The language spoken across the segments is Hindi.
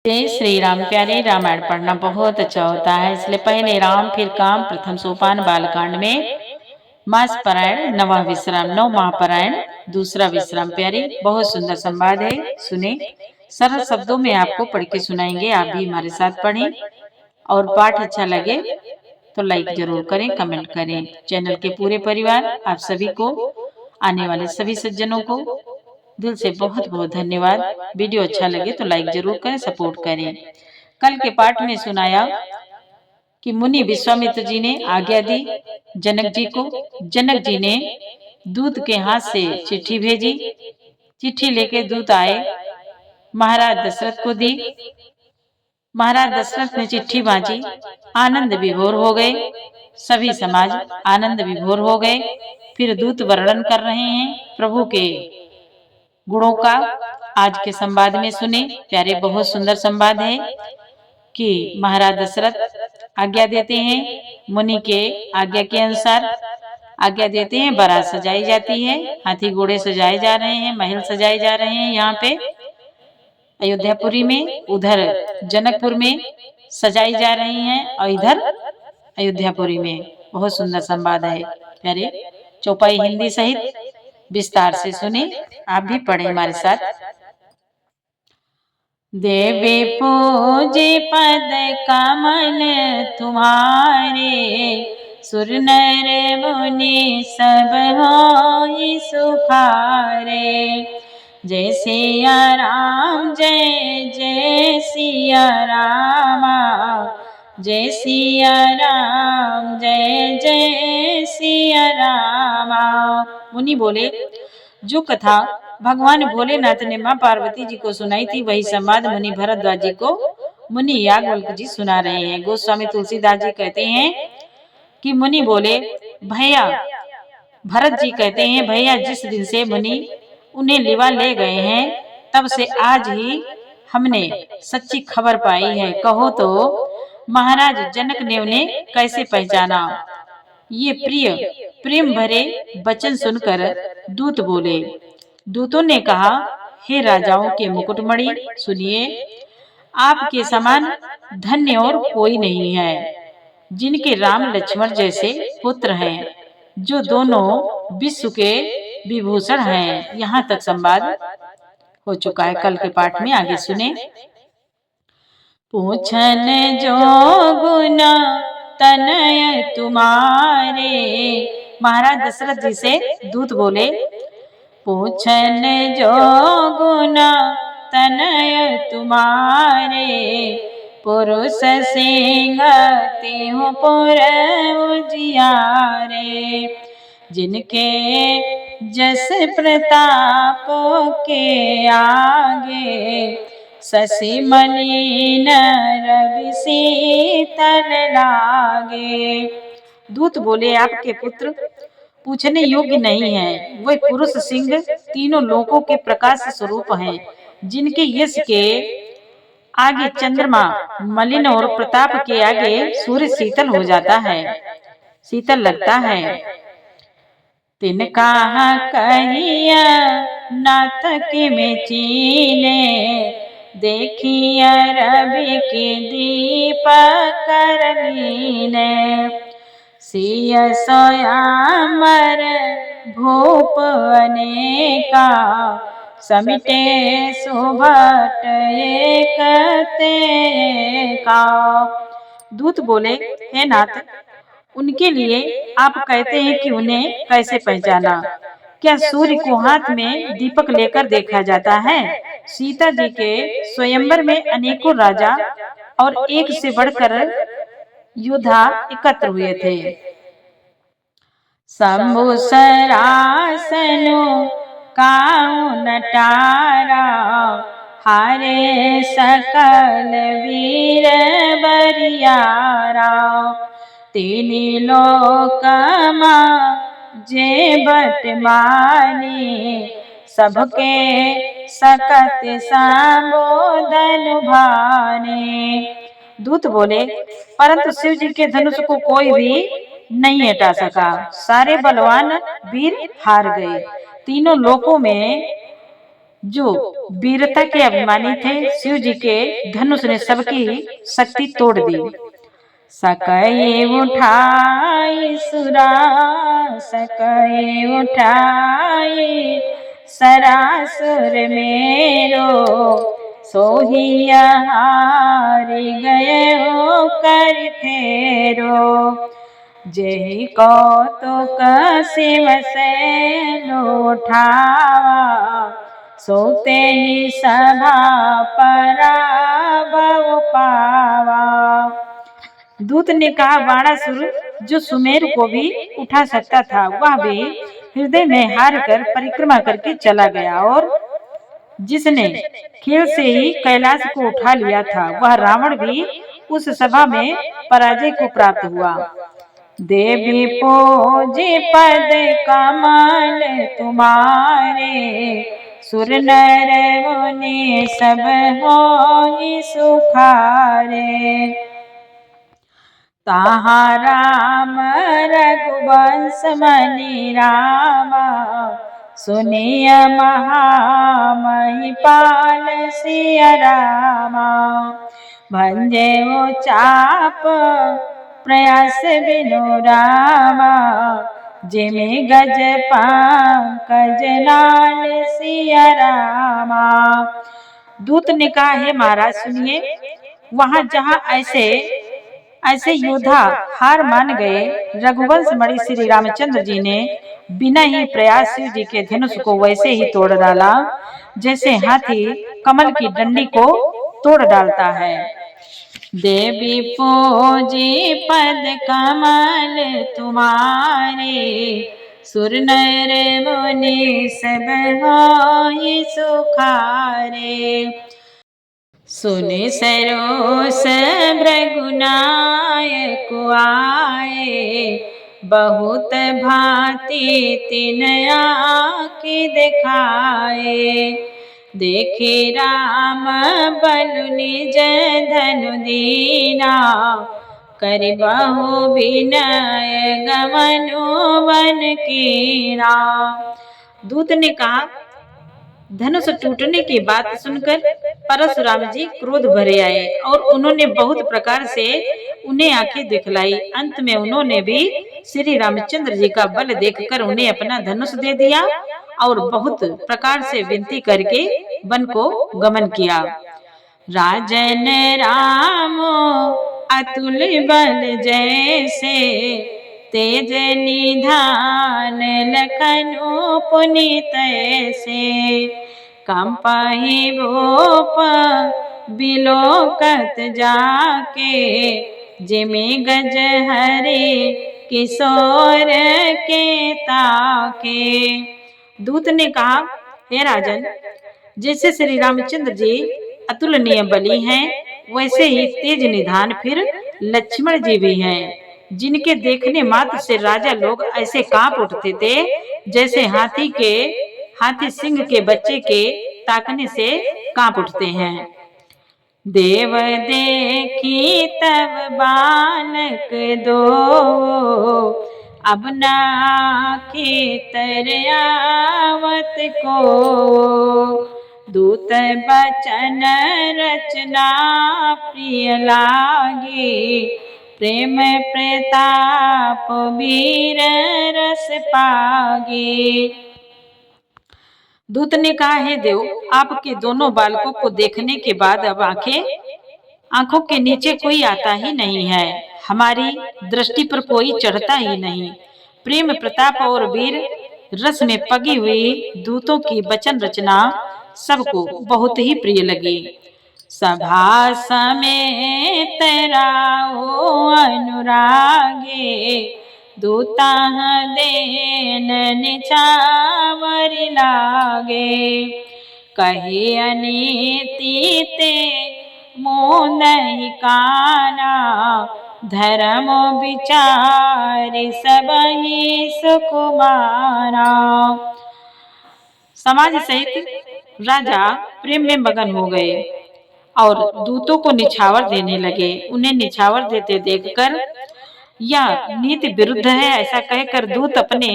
जय श्री राम। प्यारे, रामायण पढ़ना बहुत अच्छा होता है, इसलिए पहले राम फिर काम। प्रथम सोपान बालकांड में मास पारायण, नवा विश्राम, नौ महापारायण, दूसरा विश्राम। प्यारे, बहुत सुंदर संवाद है, सुने। सरल शब्दों में आपको पढ़ के सुनाएंगे, आप भी हमारे साथ पढ़ें। और पाठ अच्छा लगे तो लाइक जरूर करें, कमेंट करें। चैनल के पूरे परिवार, आप सभी को, आने वाले सभी सज्जनों को दिल से बहुत बहुत धन्यवाद। वीडियो अच्छा लगे तो लाइक जरूर करें, सपोर्ट करें। कल के पाठ में सुनाया कि मुनि विश्वामित्र जी ने आज्ञा दी जनक जी को। जनक जी ने दूत के हाथ से चिट्ठी भेजी। चिट्ठी लेके दूत आए, महाराज दशरथ को दी। महाराज दशरथ ने चिट्ठी बांची, आनंद विभोर हो गए। सभी समाज आनंद विभोर हो गए। फिर दूत वर्णन कर रहे हैं प्रभु के गुणों का। आज के संवाद में सुने। प्यारे, बहुत सुंदर संवाद है कि महाराज दशरथ आज्ञा देते हैं, मुनि के आज्ञा के अनुसार आज्ञा देते हैं। बारात सजाई जाती है, हाथी घोड़े सजाए जा रहे हैं, महल सजाए जा रहे हैं। यहाँ पे अयोध्यापुरी में, उधर जनकपुर में सजाई जा रही हैं, और इधर अयोध्यापुरी में। बहुत सुंदर संवाद है प्यारे। चौपाई हिंदी सहित विस्तार से सुने, आप भी पढ़े हमारे साथ। देवे पूजे पद कमल तुम्हारे, सुर नर मुनि सब होई सुखारे। जय सिया राम, जय जय सिया रामा, जय सिया राम, जय जय सिया रामा। मुनि बोले, जो कथा भगवान भोलेनाथ ने माँ पार्वती जी को सुनाई थी, वही संवाद मुनि भरद्वाज जी को मुनि याज्ञवल्क्य जी सुना रहे हैं। गोस्वामी तुलसीदास जी कहते हैं कि मुनि बोले, भैया, भरत जी कहते हैं, भैया जिस दिन से मुनि उन्हें लिवा ले गए हैं, तब से आज ही हमने सच्ची खबर पाई है। कहो तो महाराज जनक ने उन्हें कैसे पहचाना। ये प्रेम भरे वचन सुनकर दूत बोले। दूतों ने कहा, हे राजाओं के मुकुटमणि, सुनिए, आपके समान धन्य और कोई नहीं है, जिनके राम लक्ष्मण जैसे पुत्र हैं, जो दोनों विश्व के विभूषण हैं। यहाँ तक संवाद हो चुका है। कल के पाठ में आगे सुने। पूछन जो गुना तनय तुम्हारे, महाराज दशरथ जी से दूत बोले, पूछन जो गुना तनय तुम्हारे, पुरुष सिंह तिहु पुर उजियारे। जिनके जस प्रताप के आगे, शशि मलिन रवि शीतल लागे। दूत बोले, आपके पुत्र पूछने योग्य नहीं है। वे पुरुष सिंह तीनों लोकों के प्रकाश स्वरूप हैं, जिनके यश के आगे चंद्रमा मलिन और प्रताप के आगे सूर्य शीतल हो जाता है, शीतल लगता है। तिनका कहिया नाथ के में चीने, देखिया रवि के दीप करलीने। सिय सोयामर भूप अनेका, समिटे सुभट एक तेका। दूत बोले, हे नाथ, उनके लिए आप कहते हैं कि उन्हें कैसे पहचाना। क्या सूर्य को हाथ में दीपक लेकर देखा जाता है। सीता जी के स्वयंवर में अनेकों राजा और एक से बढ़कर योद्धा एकत्र हुए थे। शंभु सरासनु काऊ नटारा, हारे सकल वीर बरियारा। तीनी लोकमा जे बट मानी, सबके सकत संबोधन भाने। दूत बोले, परंतु शिव जी के धनुष को कोई भी नहीं हटा सका। सारे बलवान वीर हार गए। तीनों लोकों में जो वीरता के अभिमानी थे, शिव जी के धनुष ने सबकी शक्ति तोड़ दी। सकय उठाई सुरा, सकय उठाई सरासुर मेरो, सोहिया हारि गए हो कर फेरो। जेहि कौतुक शिव से उठावा, सोते ही सभा पराभव पावा। दूत ने कहा, बाणासुर जो सुमेरु को भी उठा सकता था, वह भी हृदय में हार कर परिक्रमा करके चला गया। और जिसने खेल से ही कैलाश को उठा लिया था, वह रावण भी उस सभा में पराजय को प्राप्त हुआ। देवी पूजी पद कमल तुम्हारे, सुर नर मुनि सब होई सुखारे। ताहा राम रघुवंश मनि रामा, सुनिय महामहिपाल सिया रामा। भंजे वो चाप प्रयास बिनु रामा, जिमि गज पंकज नाल सिया रामा। दूत ने कहा, हे महाराज सुनिए, वहां जहां ऐसे योद्धा हार मान गए, रघुवंश मणि श्री रामचंद्र जी ने बिना ही प्रयास शिव जी के धनुष को वैसे ही तोड़ डाला, जैसे हाथी कमल की डंडी को तोड़ डालता है। देवी पूजी पद कमल तुम्हारे, सुर नर मुनि सब होई सुखारे। सुनि सरोस भृगुनायक आए, बहुत भांति तिन आँखि दिखाए। देखे राम बलु निज धनु दीना, करि बहु विनय गमनु वन कीना। दूत ने कहा, धनुष टूटने की बात सुनकर परशुराम जी क्रोध भरे आए और उन्होंने बहुत प्रकार से उन्हें आंखें दिखलाई। अंत में उन्होंने भी श्री रामचंद्र जी का बल देखकर उन्हें अपना धनुष दे दिया और बहुत प्रकार से विनती करके वन को गमन किया। राजन राम अतुल बल जैसे, तेज निधान लखनऊ पुनीत से। कंपाहि भूप बिलोकत जाके, जिमि गज हरि किशोर के ताके। दूत ने कहा, हे राजन, जैसे श्री रामचंद्र जी अतुलनीय बली हैं, वैसे ही तेज निधान फिर लक्ष्मण जी भी हैं, जिनके देखने मात्र से राजा लोग ऐसे कांप उठते थे, जैसे हाथी सिंह के बच्चे के ताकने से कांप उठते हैं। देव देखी तब बालक दो, अब नाखी तर आवत को। दूत बचन रचना प्रिय लागी, प्रेम प्रताप वीर रस पागी। दूत ने कहा, हे देव, आपके दोनों बालकों को देखने के बाद अब आंखों के नीचे कोई आता ही नहीं है, हमारी दृष्टि पर कोई चढ़ता ही नहीं। प्रेम प्रताप और वीर रस में पगी हुई दूतों की वचन रचना सबको बहुत ही प्रिय लगी। सभा समेत राहो अनुरागे, दूता देन निछावर लागे। कहे अनीति ते मुँह नहीं काना, धर्म विचार सबहि सुकुमारा। समाज सहित राजा प्रेम में मगन हो गए और दूतों को निछावर देने लगे। उन्हें निछावर देते देखकर यह नीति विरुद्ध है ऐसा कहकर दूत अपने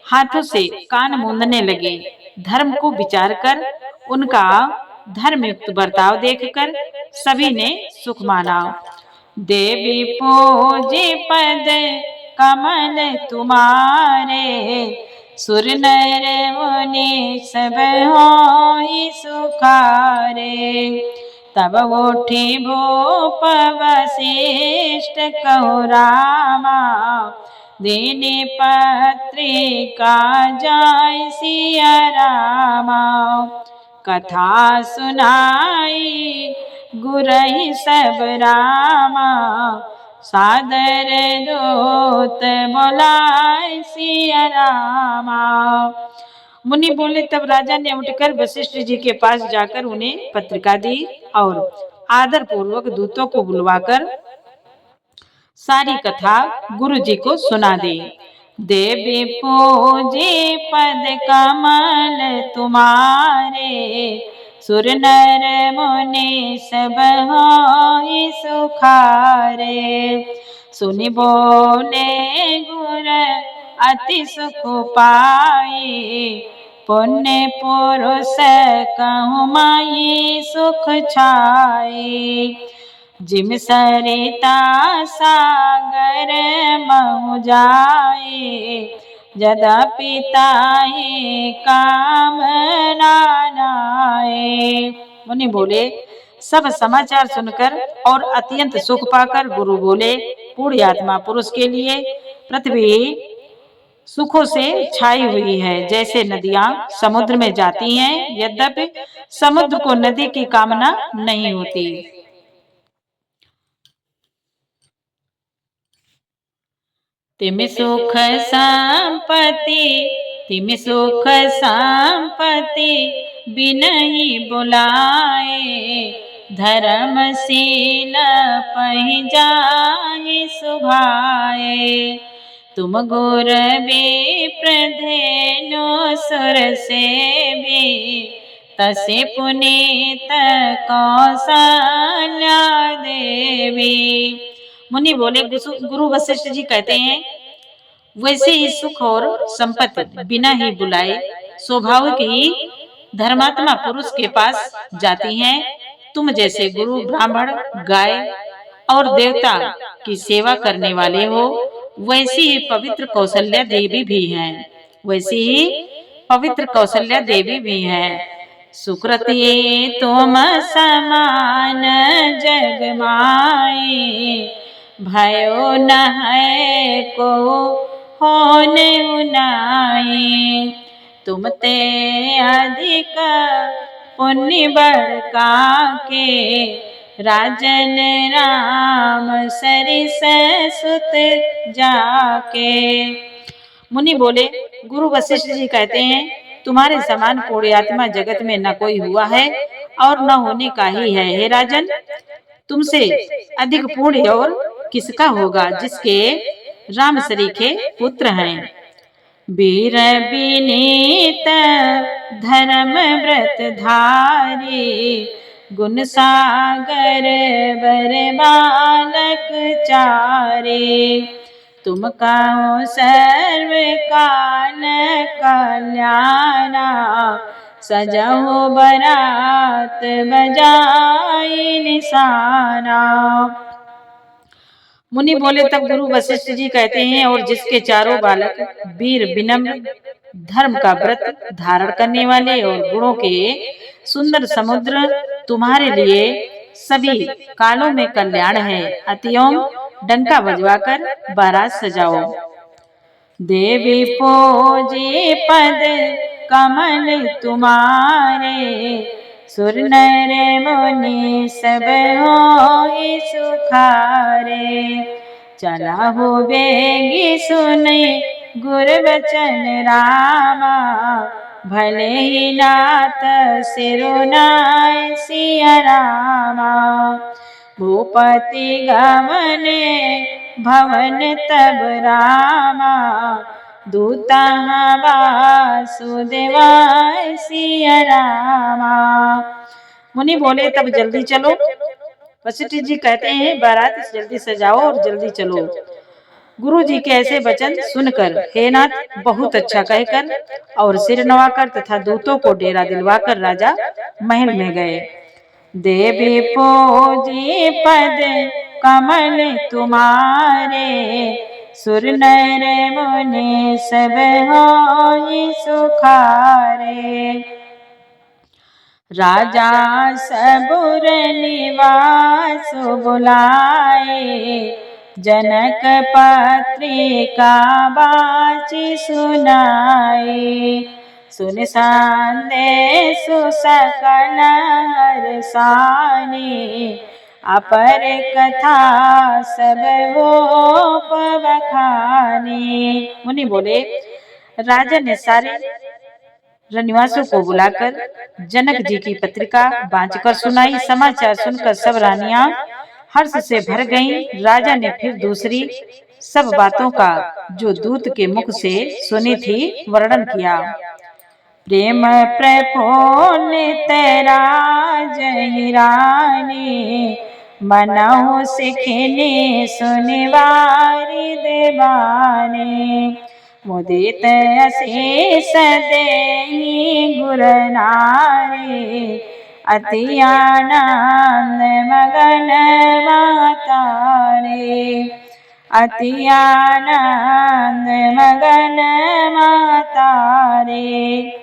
हाथों से कान मूंदने लगे। धर्म को विचार कर उनका धर्मयुक्त बर्ताव देखकर सभी ने सुख माना। देवी पूजे पद कमल तुम्हारे, सुर नर मुनि सब होई सुखारे। तब उठी भूप वशिष्ठ कहु रामा, दीनी पत्रिका जाय सिया रामा। कथा सुनाई गुरहि सब रामा, सादर दूत बोलाय सिया रामा। मुनि बोले, तब राजा ने उठकर वशिष्ठ जी के पास जाकर उन्हें पत्रिका दी और आदर पूर्वक दूतों को बुलवाकर सारी कथा गुरु जी को सुना दी। देवी पूजे पद कमल तुम्हारे, सुर नर मुनि सब होई सुखारे। सुनि बोले गुर अति सुख पाई, पुण्य पुरुष कहूँ माई सुख छाई। जिम सरिता सागर महु जाए, यद्यपि ताहि काम नाए। मुनि बोले, सब समाचार सुनकर और अत्यंत सुख पाकर गुरु बोले, पूर्ण आत्मा पुरुष के लिए पृथ्वी सुखों से छाई हुई है, जैसे नदियां समुद्र में जाती हैं, यद्यपि समुद्र को नदी की कामना नहीं होती। तिम सुख संपत्ति, तिम सुख संपत्ति बिनहि बुलाए, धर्मशील पहि जाहि सुभाए। तुम गुर विप्रधेनु सुर सेवी, तसे पुनीत कौशल्या देवी। मुनि बोले, गुरु वशिष्ठ जी कहते हैं, वैसे ही सुख और संपत्ति बिना ही बुलाए स्वाभाविक ही धर्मात्मा पुरुष के पास जाती हैं। तुम जैसे गुरु ब्राह्मण गाय और देवता की सेवा करने वाले हो, वैसी ही पवित्र कौशल्या देवी भी हैं, वैसी ही पवित्र कौशल्या देवी भी हैं। सुकृति तुम समान जग माई, भयो न है को होने उनाई। तुम ते अधिक पुण्य बड़का के, राजन राम सरिस सुत जाके। मुनि बोले, गुरु वशिष्ठ जी कहते हैं, तुम्हारे समान पूर्ण आत्मा जगत में न कोई हुआ है और न होने का ही है। हे राजन, तुमसे अधिक पूर्ण और किसका होगा, जिसके राम सरीखे पुत्र हैं। वीर विनीत धर्म व्रत धारी, गुण सागर बर बालक चारे। तुम कहो सर्व काल कल्याणा, सजहो बरात बजाई निशाना। मुनि बोले, तब गुरु वशिष्ठ जी कहते हैं, और जिसके चारों बालक वीर विनम्र धर्म का व्रत धारण करने वाले और गुणों के सुंदर समुद्र तुम्हारे लिए सभी कालों में कल्याण है। अतियों डंका बजवाकर बारात सजाओ। देवी पूजे पद कमल तुम्हारे, सुर नर मुनि सब होई सुखारे। चला हो बेगी सुने गुर वचन रामा, भले ही नाथ सिरुनाय सिया रामा। भूपति गमने भवन तब रामा, दूता वासुदेवाय सिया रामा। मुनि बोले, तब जल्दी चलो। वशिष्ठ जी कहते हैं, बारात जल्दी सजाओ और जल्दी चलो। गुरु जी के ऐसे वचन सुनकर हे नाथ बहुत अच्छा कहकर और सिर नवाकर तथा दूतों को डेरा दिलवाकर राजा महल में गए। देवी पूजी पद कमल तुम्हारे, सुर नर मुनि सब होई सुखारे। राजा सबुर निवास बुलाए, जनक पत्रिका बाची सुनाए। सुन संदेश सकल हर्षानी, अपर कथा सब वो बखानी। मुनि बोले, राजा ने सारे रनिवासों को बुलाकर जनक जी की पत्रिका बांचकर सुनाई। समाचार सुनकर सब रानियां हर्ष से भर गईं। राजा ने फिर दूसरी सब बातों का जो दूत के मुख से सुनी थी वर्णन किया। प्रेम प्रफुल्लित राजहि रानी, मनहु सिखिनी सुनिवारी देवानी। मुदित अशीष देहि गुर नारी, अति आनंद मगन मातारे। अति आनंद मगन मातारे।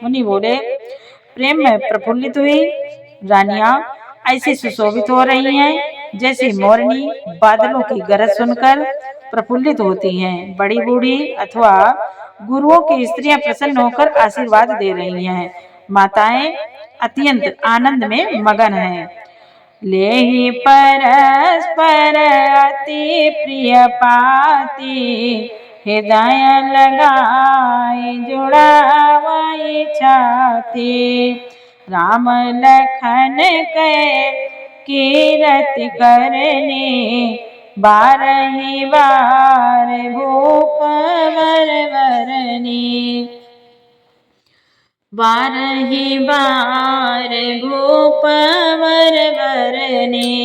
मुनि बोले, प्रेम में प्रफुल्लित हुई रानियां ऐसे सुशोभित हो रही हैं जैसे मोरनी बादलों की गरज सुनकर प्रफुल्लित होती हैं। बड़ी बूढ़ी अथवा गुरुओं की स्त्रियां प्रसन्न होकर आशीर्वाद दे रही हैं। माताएं अत्यंत आनंद में मगन हैं। लेहि परस्पर अति प्रिय पाती, हृदय लगाई जुड़ावाई छाती। राम लखन के कीरति करनी, बारही बार भूप वर वरनी। बारही बार भूप वर वरनी।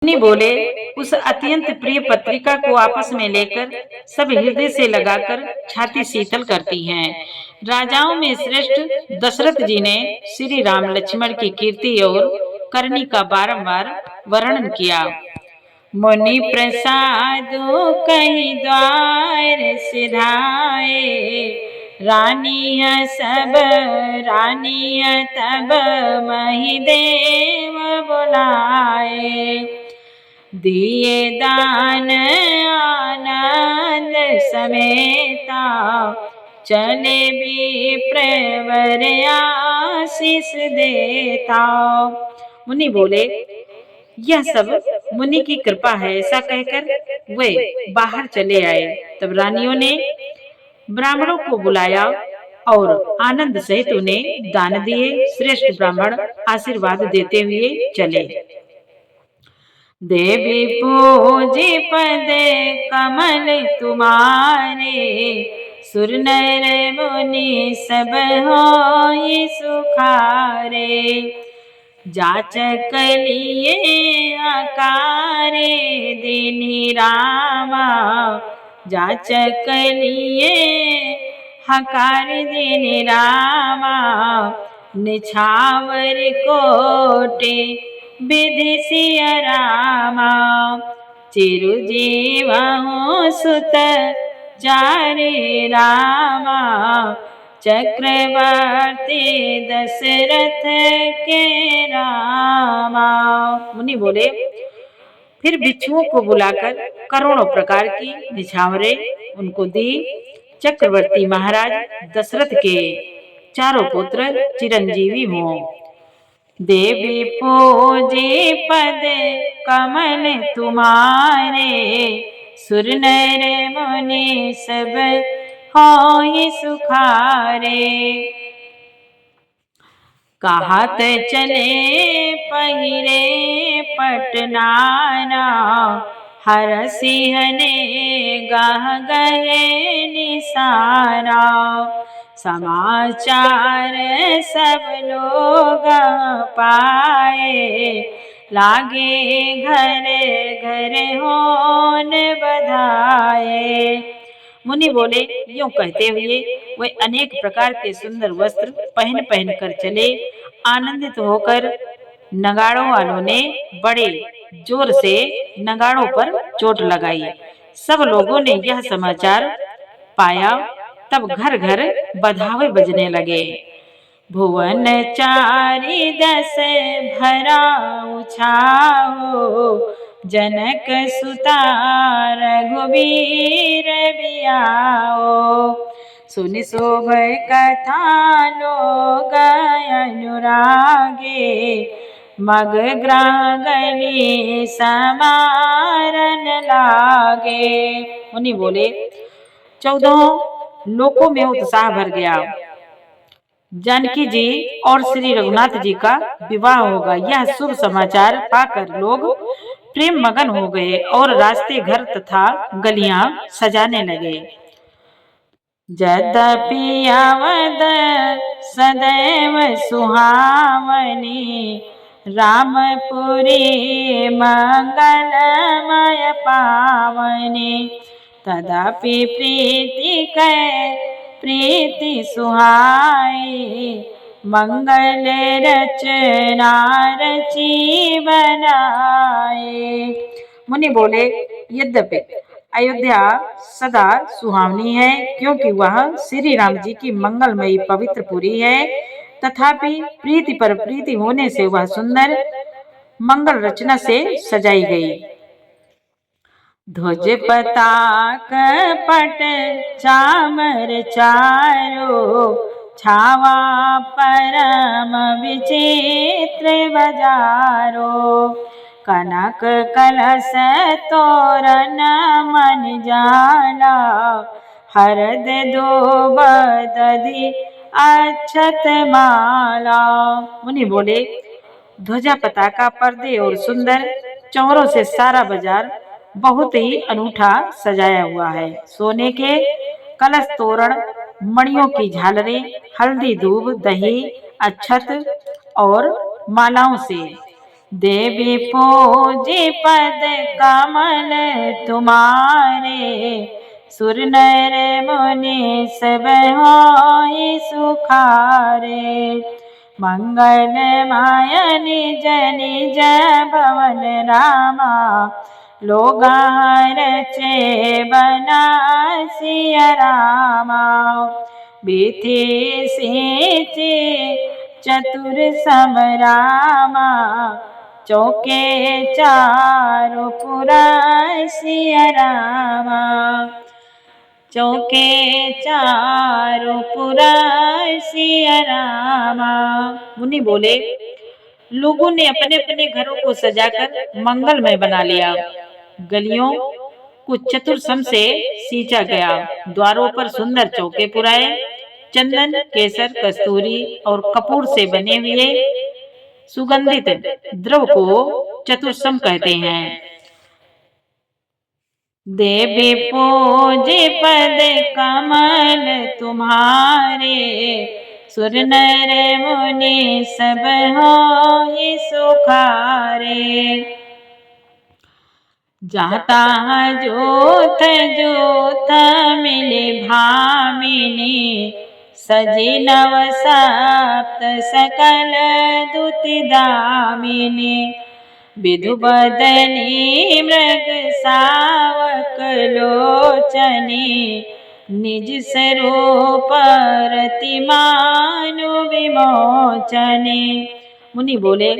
मुनि बोले, उस अत्यंत प्रिय पत्रिका को आपस में लेकर सब हृदय से लगाकर छाती शीतल करती हैं। राजाओं में श्रेष्ठ दशरथ जी ने श्री राम लक्ष्मण की कीर्ति और करनी का बारंबार वर्णन किया। मुनि प्रसादु कहि द्वार सिधाए, रानी सब रानी तब मही देव बुलाए। दिए दान आनंद समेता, चले भी प्रवर आशीष देता। मुनि बोले, यह सब मुनि की कृपा है। ऐसा कहकर वे बाहर चले आए। तब रानियों ने ब्राह्मणों को बुलाया और आनंद सहित उन्हें दान दिए। श्रेष्ठ ब्राह्मण आशीर्वाद देते हुए चले। देवी पूजी पद कमल तुम्हारे, सुर नर मुनि सब होई सुखारे। जाचक लिए आकारे दीनि रामा, जाचक लिए हकार दीनि रामा। निछावर कोटि विधि सिय रामा, चिरजीवहु सुत जारे रामा। चक्रवर्ती दशरथ के रामा। मुनि बोले, फिर भिक्षुओं को बुलाकर करोड़ों प्रकार की निछावरें उनको दी। चक्रवर्ती महाराज दशरथ के चारों पुत्र चिरंजीवी हों। देवी पूजी पद कमल तुम्हारे, सुर नर मुनि सब होई सुखारे। कहत चले पहिरे पटनाना, हर सिंहने गह गए निसारा। समाचार सब लोग पाए, लागे घर घर होन बधाए। मुनि बोले, यूं कहते हुए वे अनेक प्रकार के सुंदर वस्त्र पहन पहन कर चले। आनंदित होकर नगाड़ों वालों ने बड़े जोर से नगाड़ों पर चोट लगाई। सब लोगों ने यह समाचार पाया, तब घर घर बधावे बजने लगे। भुवन चारि दस भरा उछाओ, जनक सुता रघुबीर बियाओ। सुनि शोभ कथा लोग अनुरागे, मग ग्रांगनी समारन लागे। मुनि बोले, 14 लोकों में उत्साह भर गया। जानकी जी और श्री रघुनाथ जी का विवाह होगा, यह शुभ समाचार पाकर लोग प्रेम मगन हो गए और रास्ते, घर तथा गलियां सजाने लगे। यद्यपि अवध सदैव सुहावनी, रामपुरी मंगलमय पावनी। तदपि प्रीति कै प्रीति सुहाई, मंगल रचना रची बनाए। मुनि बोले, यद्यपि अयोध्या सदा सुहावनी है, क्योंकि वह श्री राम जी की मंगलमयी पवित्र पुरी है। तथापि प्रीति पर प्रीति होने से वह सुंदर मंगल रचना से सजाई गई। ध्वज पताक पट चामर चारो, छावा परम विचित्र बजारो। कनक कलश तोरण मन जाला, हरद दूब दधि अक्षत माला। मुनि बोले, ध्वजा पताका पर्दे और सुंदर चौरों से सारा बाजार बहुत ही अनूठा सजाया हुआ है। सोने के कलश, तोरण, मणियों की झालरें, हल्दी, दूब, दही, अक्षत और मालाओं से। देवी पूजे पद कमल तुम्हारे, सुर नर मुनि सब होई सुखारे। मंगलमय निज निज भवन रामा, लोगा रचे बनासिया रामा। बीती सींचे चतुर समरामा, चौके चारों पुरासिया रामा। चौके चारों पुरासिया रामा। मुनि बोले, लोगों ने अपने अपने घरों को सजाकर मंगलमय बना लिया। गलियों को चतुर्सम से सींचा गया। द्वारों पर सुंदर चौके पुराए। चंदन, केसर, कस्तूरी और कपूर से बने हुए सुगंधित द्रव को चतुर्सम कहते हैं। देवी पूजे पद कमल तुम्हारे, सुर नर मुनि सब होई सुखारे। जाता जोत जोत मिले भामिनी, सजी नव सप्त सकल दुति दामिनी। विधु बदनी मृग सावक लोचनी, निज स्वरूप रतिमानु विमोचनी। मुनि बोले,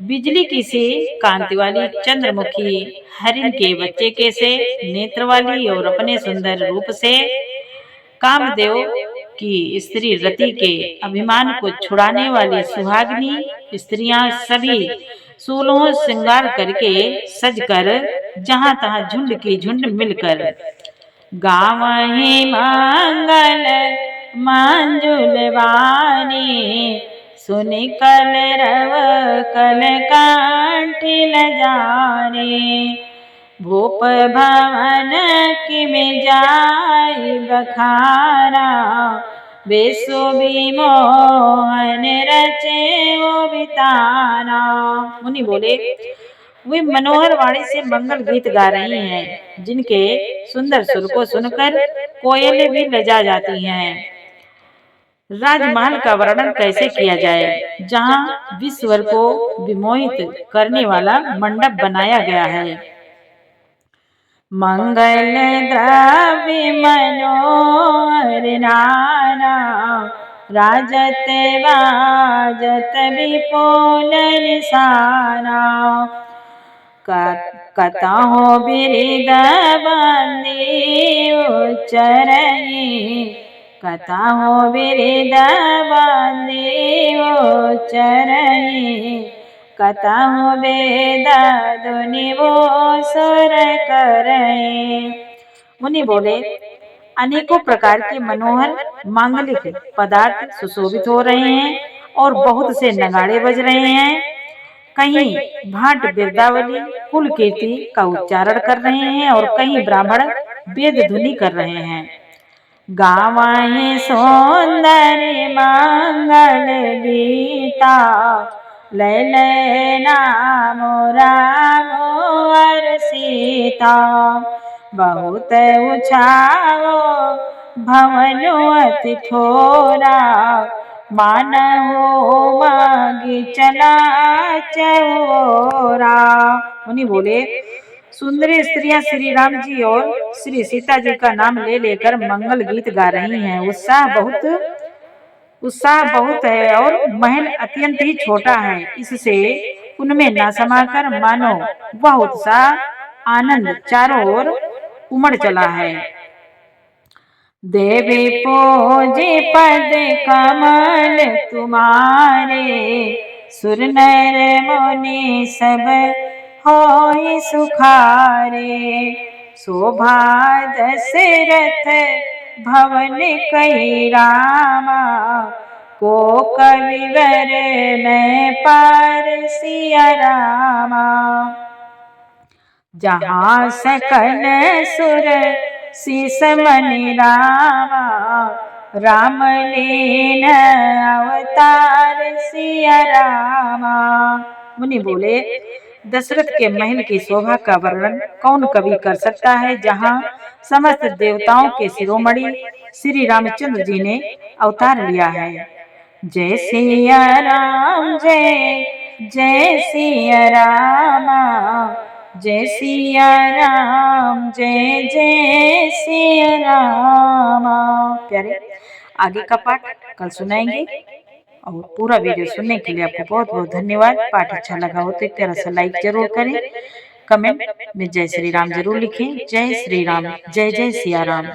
बिजली की सी कांति वाली चंद्रमुखी हरिण के बच्चे के से नेत्र वाली और अपने सुंदर रूप से कामदेव की स्त्री रति के अभिमान को छुड़ाने वाली सुहागिनी स्त्रियां सभी 16 श्रृंगार करके सजकर जहां तहां झुंड की झुंड मिलकर गावहीं मंगल मंजुल वाणी। सुनि कलरव कल कंठी लजारे, भूप भवन कि में जाय बखारा। विश्व विमोहन रचे वो बिताना। मुनि बोले, वे मनोहर वाणी से मंगल गीत गा रही हैं, जिनके सुंदर सुर को सुनकर कोयल भी लजा जाती हैं। राजमहल का वर्णन कैसे किया जाए, जहाँ विश्वर को विमोहित करने वाला मंडप बनाया गया है। मंगल द्रव्य मनोहर नाना, राजत बाजत विपुल निशाना। कतहु बिरिद बंदी उच्चरई, कतहु बिरिद बंदी उच्चरई, कतहु वेद धुनि वो सुर करई। मुनि बोले, अनेकों प्रकार के मनोहर मांगलिक पदार्थ सुशोभित हो रहे हैं और बहुत से नगाड़े बज रहे हैं। कहीं भाट बिरदावली कुल कीर्ति का उच्चारण कर रहे हैं और कहीं ब्राह्मण वेद धुनि कर रहे हैं। गावाए सौंदर मंगल गीता, ले ले नाम राम और सीता। बहुत उछाओ भवनो अति थोरा, मानहो मागी चला चौरा। मुनि बोले, सुंदरी स्त्रियां श्री राम जी और श्री सीता जी का नाम ले लेकर मंगल गीत गा रही हैं। उत्साह बहुत है और महल अत्यंत ही छोटा है, इससे उनमें न समाकर मानो वह उत्साह आनंद चारों ओर उमड़ चला है। देवी पूजे पद कमल तुम्हारे, सुर नर मुनि सब होय सुखारे। शोभा दशरथ भवन कई रामा, को कविवर न पार सिया रामा। जहाँ सकल सुर शीस मनि रामा, राम लीन अवतार सिया रामा। मुनि बोले, दशरथ के महल की शोभा का वर्णन कौन कवि कर सकता है, जहाँ समस्त देवताओं के शिरोमणि श्री रामचंद्र जी ने अवतार लिया है। जय सिया राम, जय जय सिया रामा, जय सिया राम, जय जय सिया रामा। प्यारे, आगे का पाठ कल सुनाएंगे और पूरा वीडियो सुनने के लिए आपको बहुत बहुत धन्यवाद। पाठ अच्छा लगा हो तो एक तरह से लाइक जरूर करें, कमेंट में जय श्री राम जरूर लिखें। जय श्री राम, जय जय सिया राम।